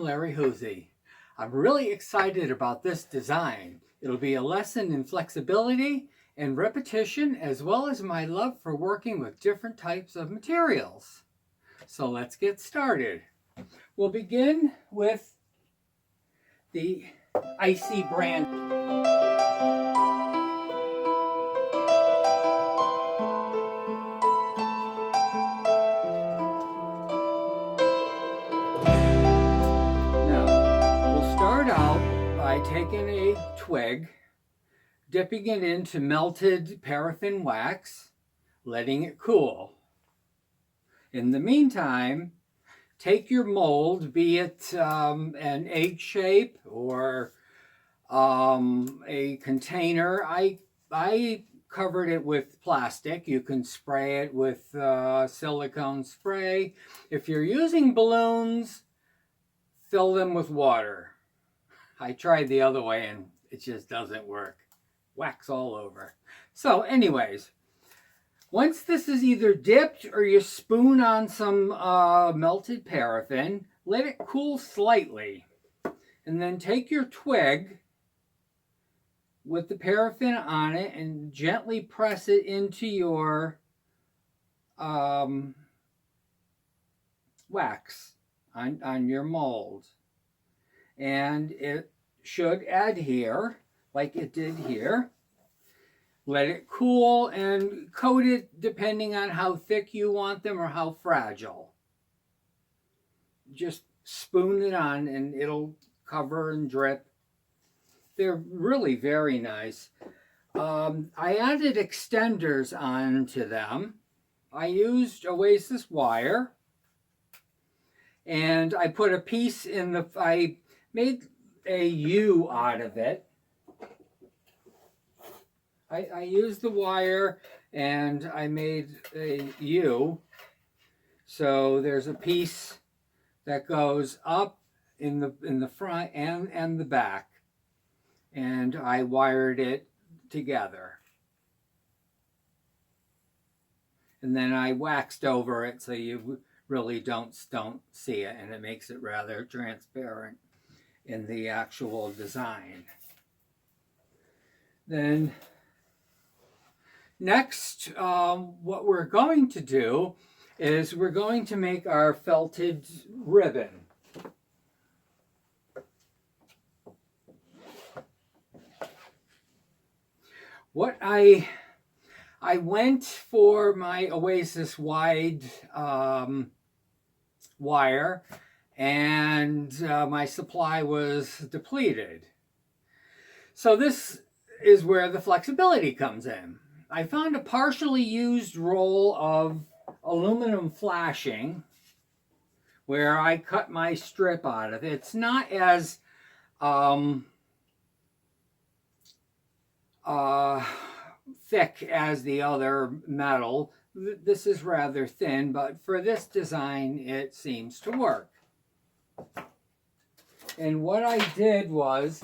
Larry Hoosie. I'm really excited about this design. It'll be a lesson in flexibility and repetition, as well as my love for working with different types of materials. So let's get started. We'll begin with the Icy brand. By taking a twig, dipping it into melted paraffin wax, letting it cool. In the meantime, take your mold, be it an egg shape or a container. I covered it with plastic. You can spray it with silicone spray. If you're using balloons, fill them with water. I tried the other way and it just doesn't work. Wax all over. So anyways, once this is either dipped or you spoon on some melted paraffin, let it cool slightly. And then take your twig with the paraffin on it and gently press it into your wax on your mold. And it should adhere like it did here. Let it cool and coat it depending on how thick you want them or how fragile. Just spoon it on and it'll cover and drip. They're really very nice. I added extenders onto them. I used Oasis Wire. And I put a piece in the, I made a U out of it. I used the wire and I made a U. So there's a piece that goes up in the front and the back. And I wired it together. And then I waxed over it so you really don't see it, and it makes it rather transparent in the actual design. Then next, what we're going to do is we're going to make our felted ribbon. What I went for my Oasis wide wire, and my supply was depleted. So this is where the flexibility comes in. I found a partially used roll of aluminum flashing where I cut my strip out of it. It's not as thick as the other metal. This is rather thin, but for this design it seems to work. And what I did was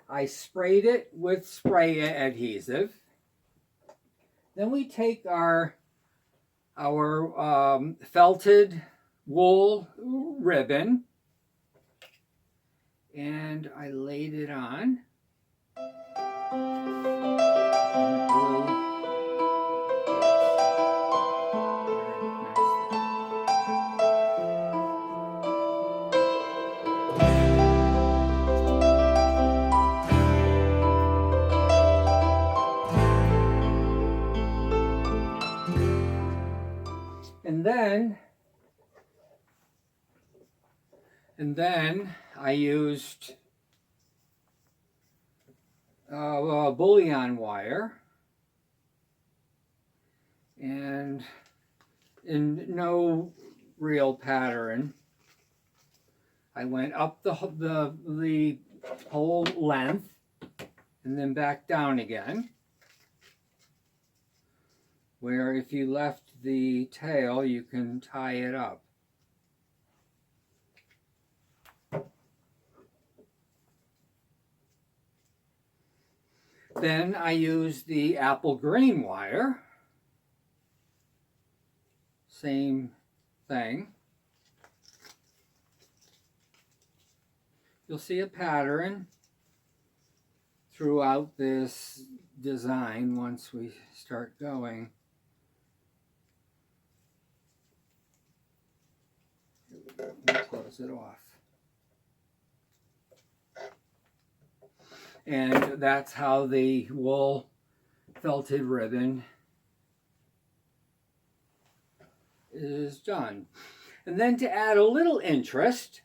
I sprayed it with spray adhesive. Then we take our felted wool ribbon and I laid it on. And then I used Bullion wire, and in no real pattern, I went up the whole length and then back down again, where if you left the tail, you can tie it up. Then I used the apple green wire, same thing. you'll see a pattern throughout this design once we start going. Let me close it off. And that's how the wool felted ribbon is done. And then to add a little interest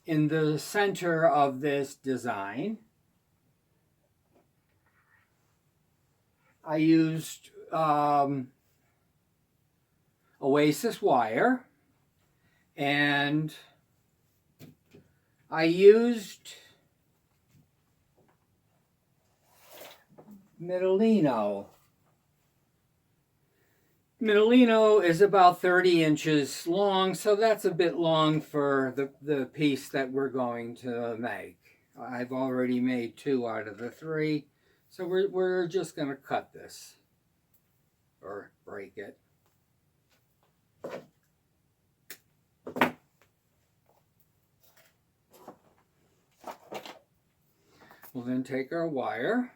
in the center of this design, I used Oasis Wire, and I used Midollino. Midollino is about 30 inches long, so that's a bit long for the piece that we're going to make. I've already made 2 out of the 3, so we're just going to cut this or break it. We'll then take our wire,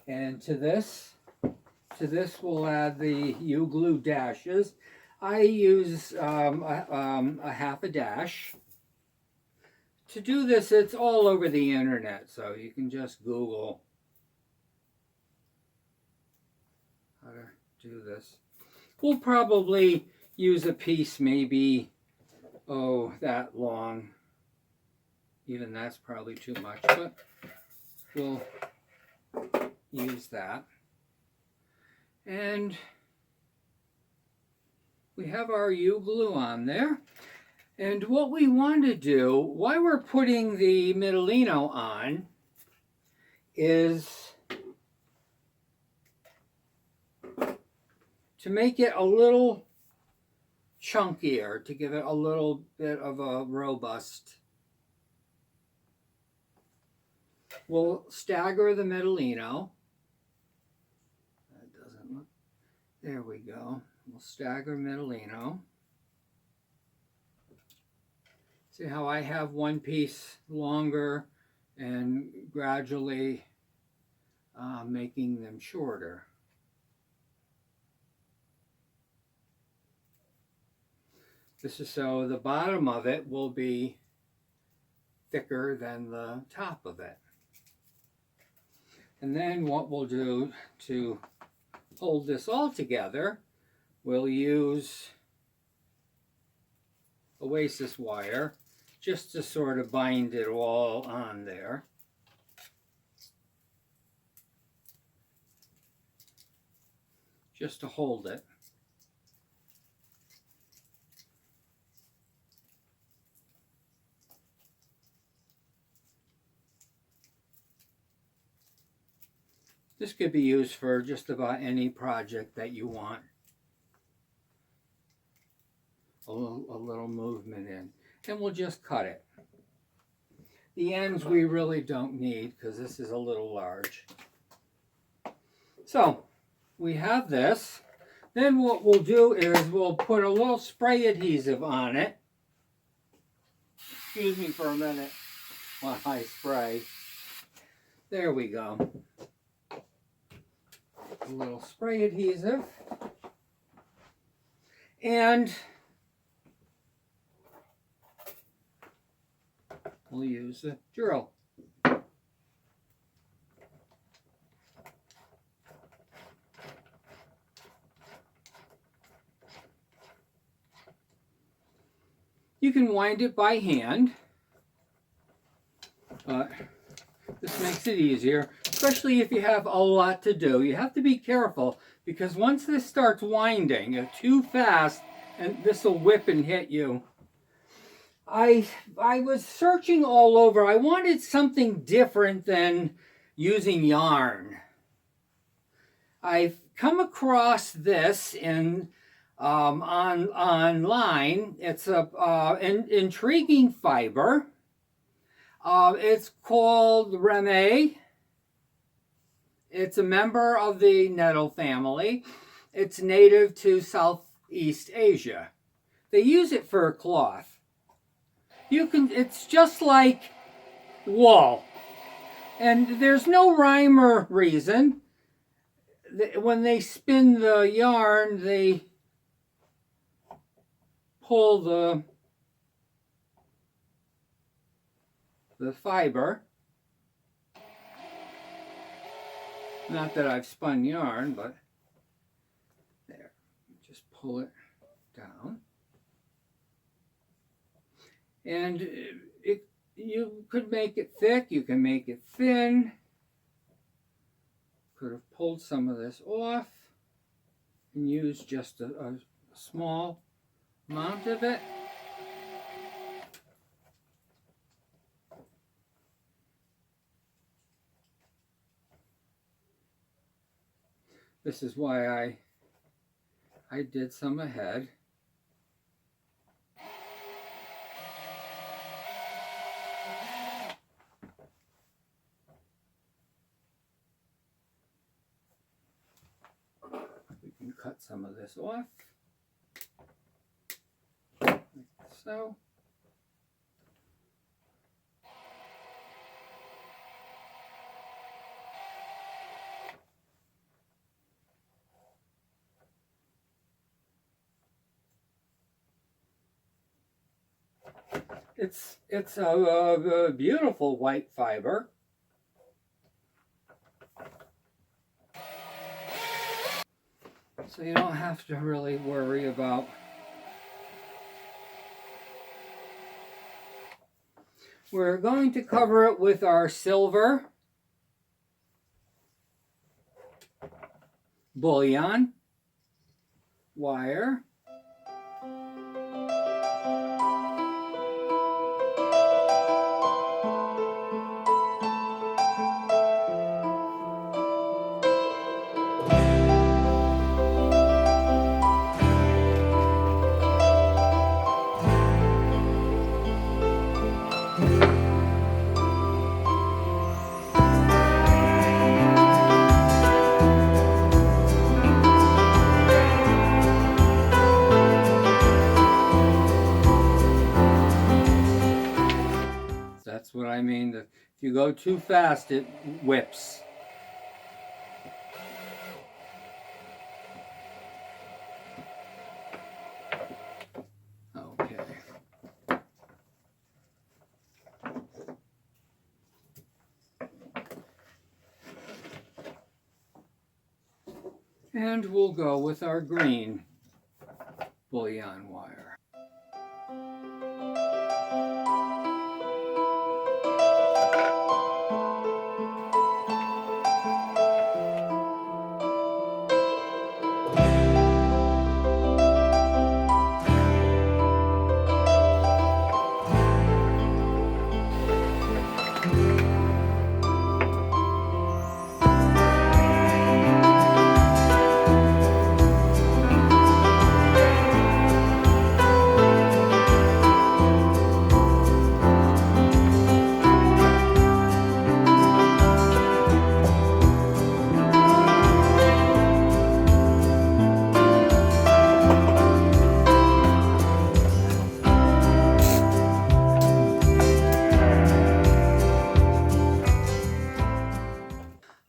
and to this we'll add the Uglu dashes. I use a half a dash. To do this, it's all over the internet, so you can just Google how to do this. We'll probably use a piece maybe, that long. Even that's probably too much, but we'll use that. And we have our Uglu on there. And what we want to do, while we're putting the Midollino on, is to make it a little chunkier, to give it a little bit of a robust. We'll stagger the Midollino. That doesn't look, there we go. We'll stagger Midollino. See how I have one piece longer and gradually making them shorter. This is so the bottom of it will be thicker than the top of it. And then what we'll do to hold this all together, we'll use Oasis wire just to sort of bind it all on there. Just to hold it. This could be used for just about any project that you want a little movement in. And we'll just cut it. The ends we really don't need because this is a little large. So we have this. Then what we'll do is we'll put a little spray adhesive on it. Excuse me for a minute while I spray. There we go. A little spray adhesive, and we'll use the drill. You can wind it by hand, but this makes it easier, especially if you have a lot to do. You have to be careful because once this starts winding too fast, and this will whip and hit you. I was searching all over. I wanted something different than using yarn. I've come across this online. It's an intriguing fiber. It's called rämiē. It's a member of the nettle family. It's native to Southeast Asia. They use it for cloth. it's just like wool. And there's no rhyme or reason. When they spin the yarn, they pull the fiber. Not that I've spun yarn, but there. Just pull it down. And you could make it thick, you can make it thin. Could have pulled some of this off and used just a small amount of it. This is why I did some ahead. We can cut some of this off, like so. It's a beautiful white fiber. So you don't have to really worry about we're going to cover it with our silver Bullion wire. That's what I mean. If you go too fast, it whips. Okay. And we'll go with our green Bullion wire.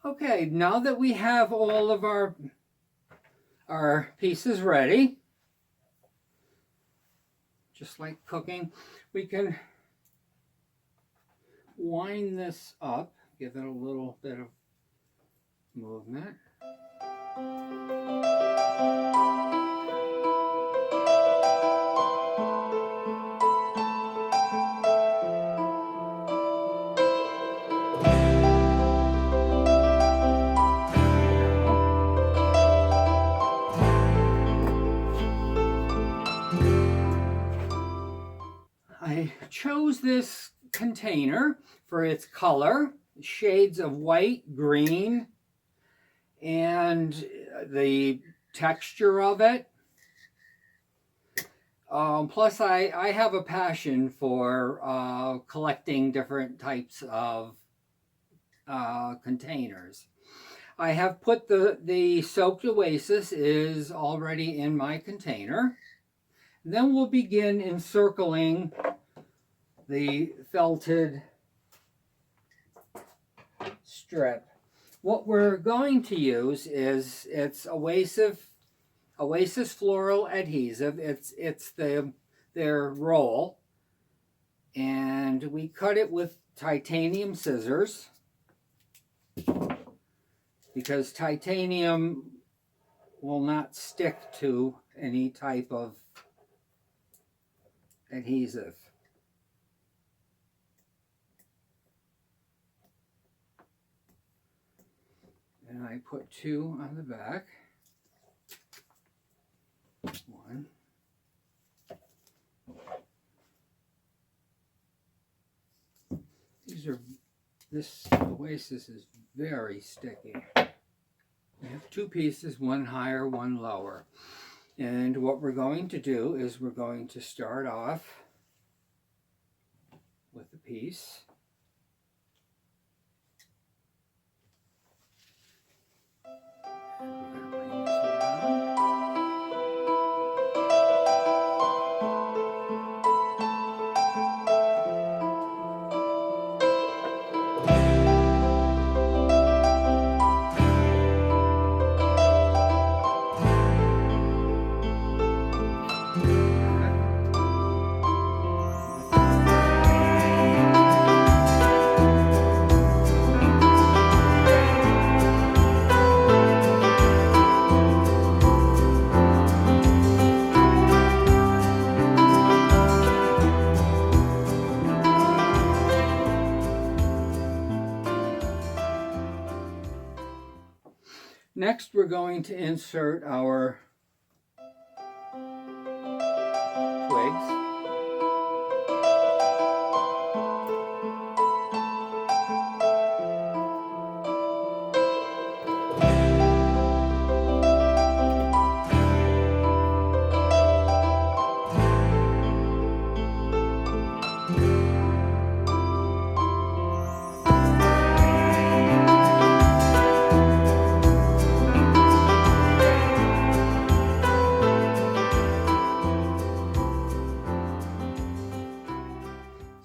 Okay, now that we have all of our pieces ready, just like cooking, we can wind this up, give it a little bit of movement. I chose this container for its color, shades of white, green, and the texture of it. Plus, I have a passion for collecting different types of containers. I have put the soaked Oasis is already in my container. Then we'll begin encircling the felted strip. What we're going to use is Oasis Floral Adhesive. It's their roll, and we cut it with titanium scissors because titanium will not stick to any type of adhesive. And I put 2 on the back. 1. This Oasis is very sticky. We have 2 pieces, one higher, one lower. And what we're going to do is we're going to start off with a piece. And we're going to bring this around. Next, we're going to insert our twigs.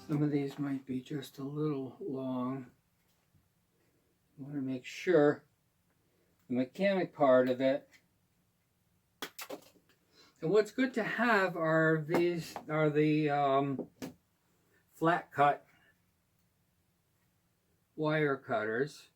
Some of these might be just a little long. I want to make sure the mechanic part of it. And what's good to have are the flat cut wire cutters.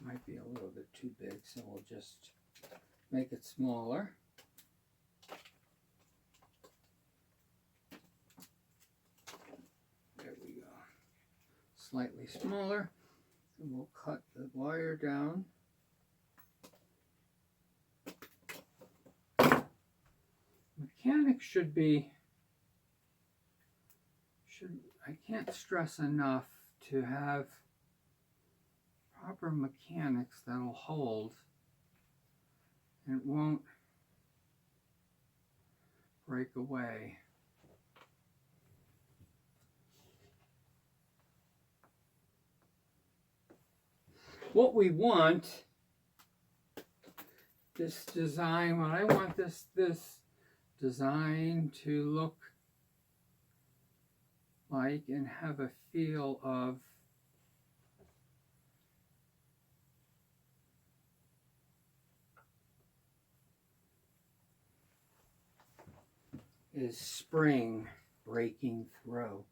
Might be a little bit too big, so we'll just make it smaller. There we go. Slightly smaller. And we'll cut the wire down. Mechanics should be, I can't stress enough to have proper mechanics that'll hold and it won't break away. What we want, this design, what I want this design to look like and have a feel of is spring breaking through.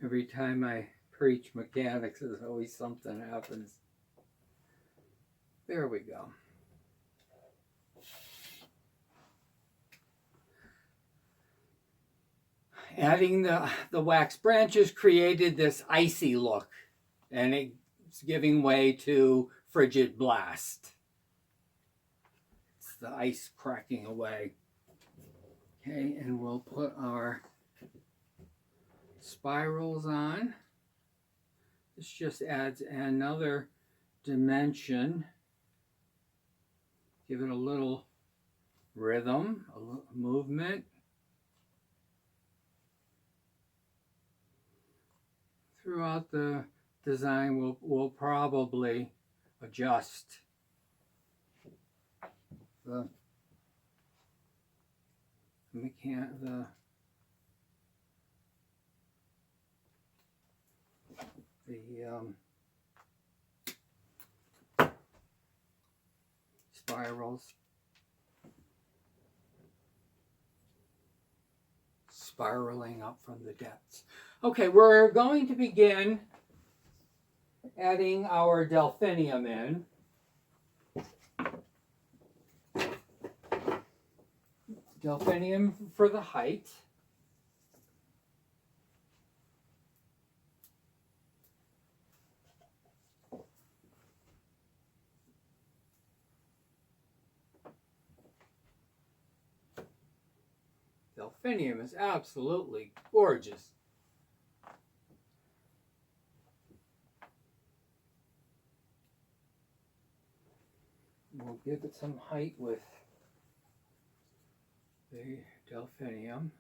Every time I preach mechanics, there's always something happens. There we go. Adding the wax branches created this icy look, and it's giving way to frigid blast. It's the ice cracking away. Okay, and we'll put our spirals on. This just adds another dimension. Give it a little rhythm, a little movement. Throughout the design, we'll probably adjust the spirals, spiraling up from the depths. Okay, we're going to begin adding our delphinium in. Delphinium for the height. Delphinium is absolutely gorgeous. We'll give it some height with the delphinium.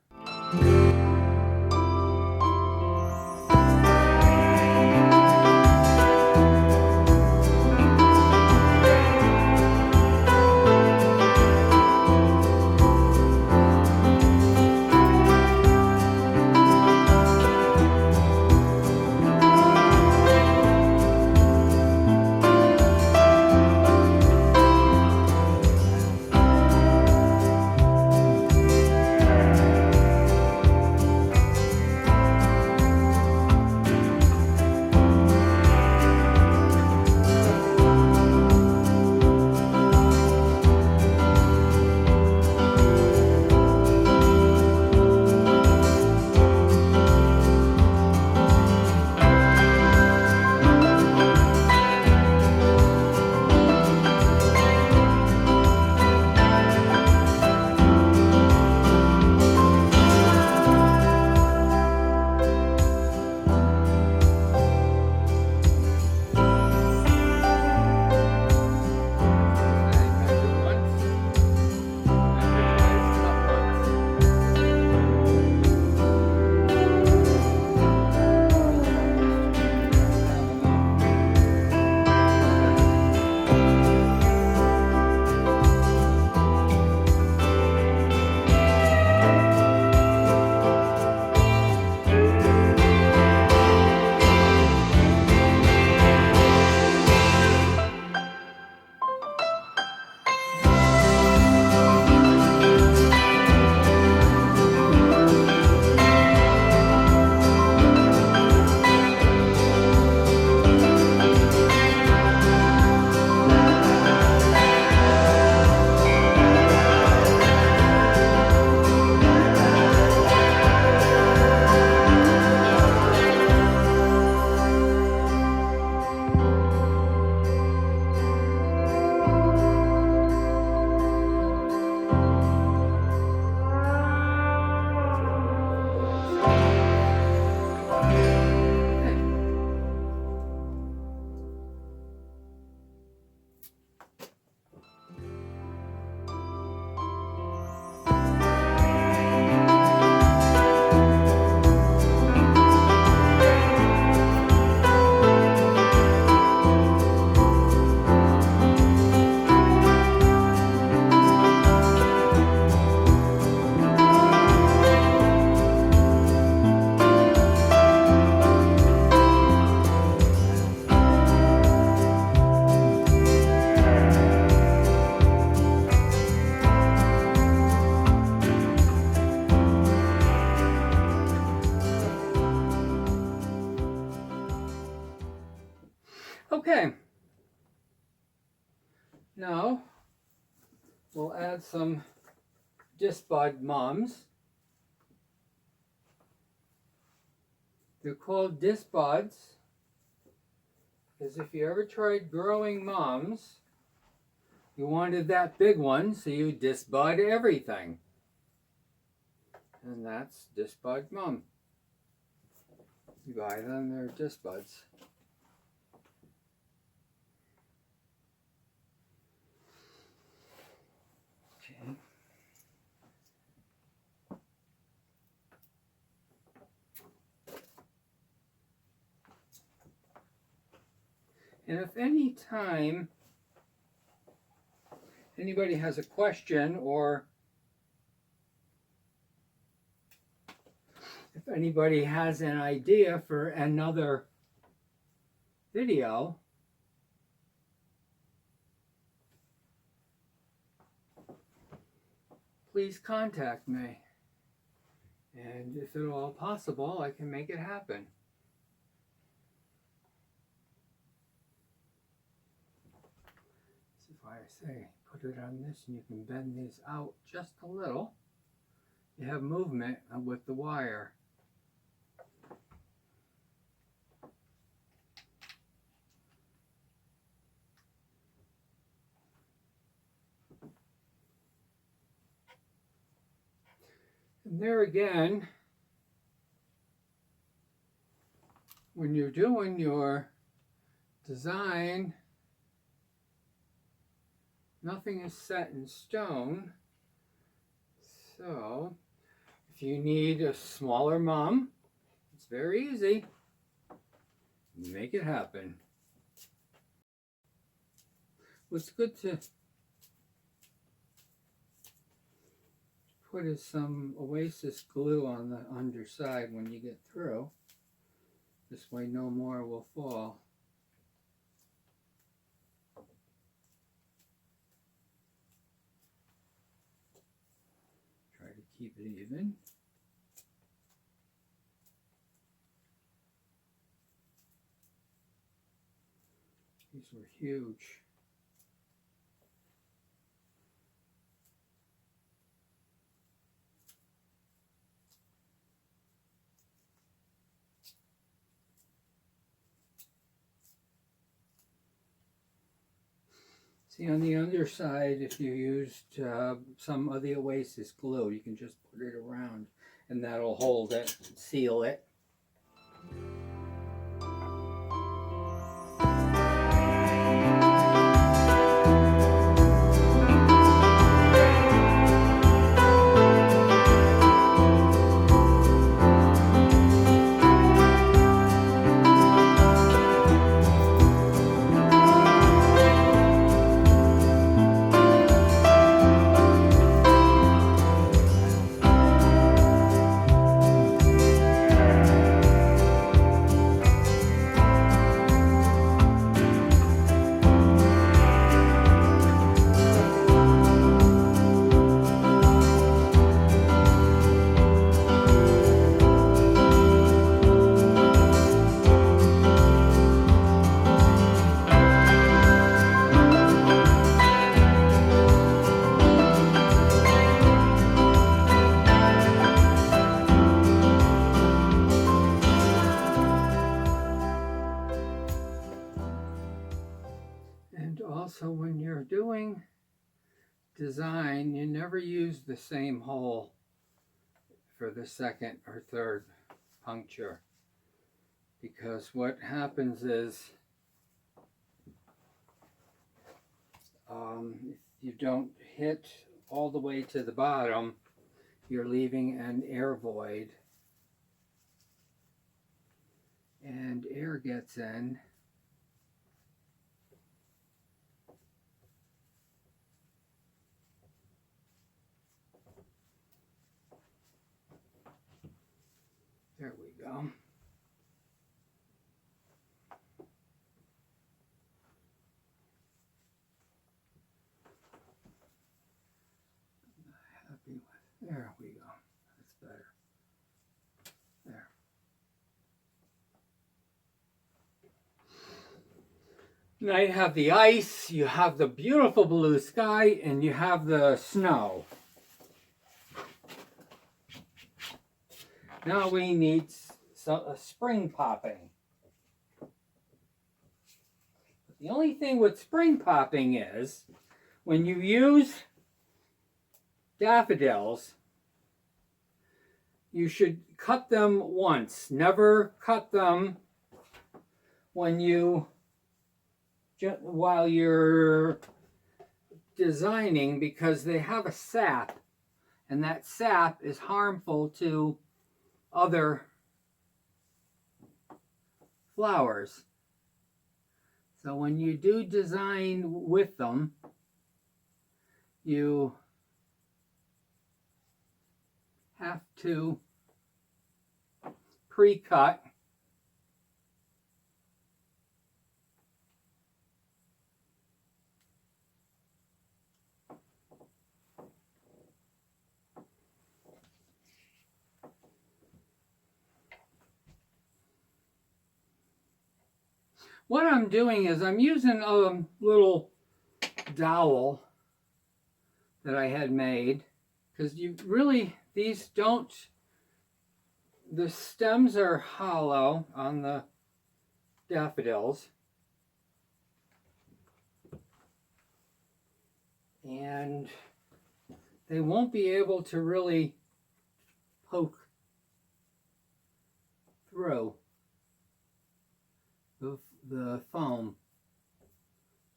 Okay. Now we'll add some Disbud Mums. They're called Disbuds because if you ever tried growing mums, you wanted that big one, so you disbud everything. And that's Disbud Mum. You buy them, they're Disbuds. Okay. And if any time anybody has a question, or if anybody has an idea for another video, please contact me. And if at all possible, I can make it happen. I say, put it on this and you can bend these out just a little. You have movement with the wire. And there again, when you're doing your design, nothing is set in stone. So if you need a smaller mum, it's very easy. Make it happen. What's good to put is some Oasis glue on the underside when you get through. This way no more will fall. Try to keep it even. These were huge. See, on the underside, if you used some of the Oasis glue, you can just put it around and that'll hold it, seal it. Also, when you're doing design, you never use the same hole for the second or third puncture, because what happens is if you don't hit all the way to the bottom, you're leaving an air void, and air gets in. There we go. Happy with. There we go. That's better. There. Now you have the ice, you have the beautiful blue sky, and you have the snow. Now we need a spring popping. The only thing with spring popping is when you use daffodils, you should cut them once. Never cut them when while you're designing, because they have a sap, and that sap is harmful to other flowers. So when you do design with them, you have to pre-cut. What I'm doing is I'm using a little dowel that I had made, because these don't, the stems are hollow on the daffodils, and they won't be able to really poke through the foam.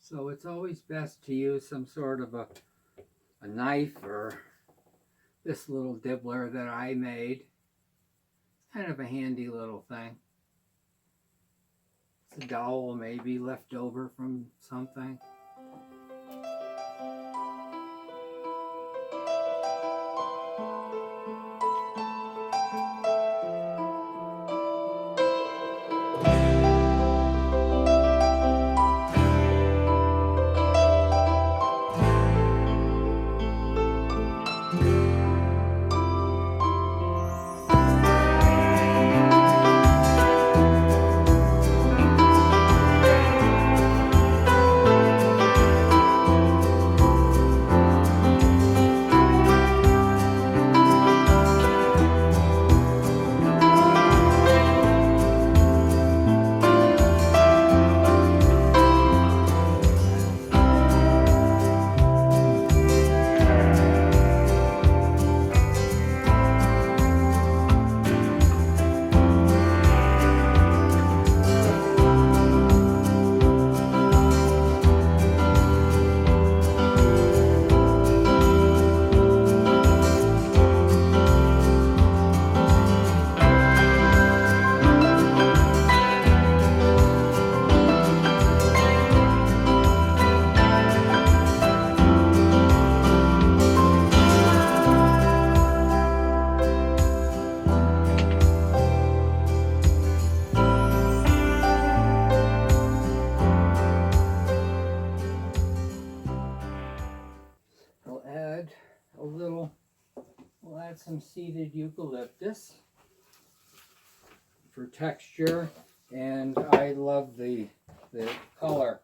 So it's always best to use some sort of a knife, or this little dibbler that I made. It's kind of a handy little thing. It's a dowel maybe left over from something. Some seeded eucalyptus for texture, and I love the color.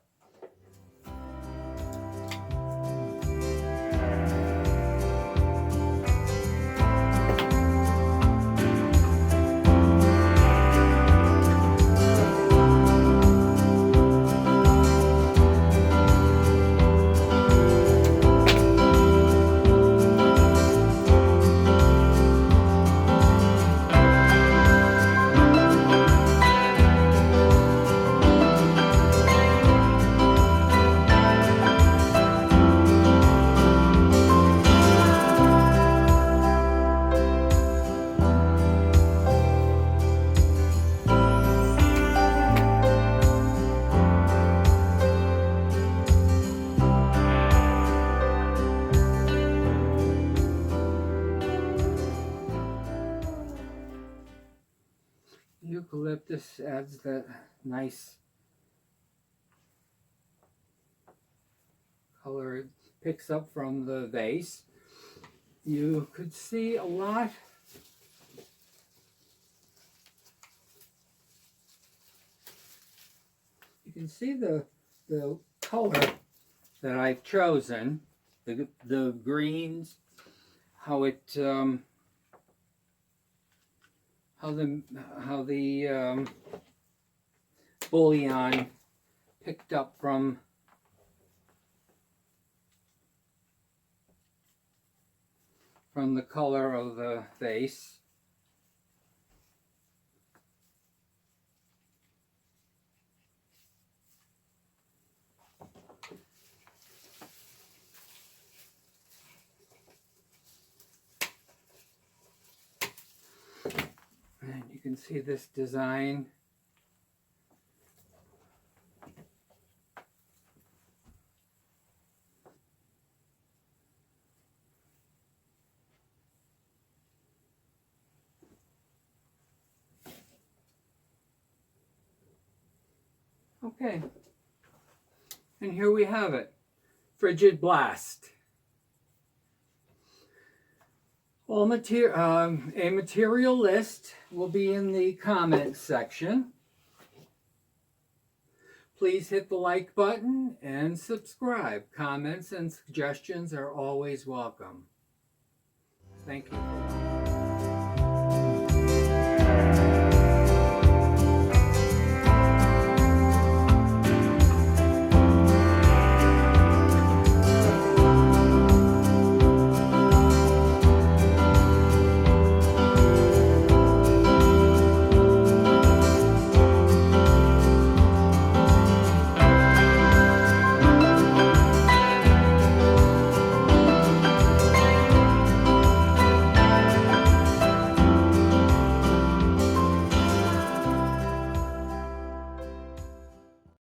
Eucalyptus adds that nice color it picks up from the vase. You could see a lot you can see the the color that I've chosen, the greens, how the Bullion picked up from the color of the vase. And you can see this design. Okay, and here we have it, Frigid Blast. A material list will be in the comments section. Please hit the like button and subscribe. Comments and suggestions are always welcome. Thank you for watching.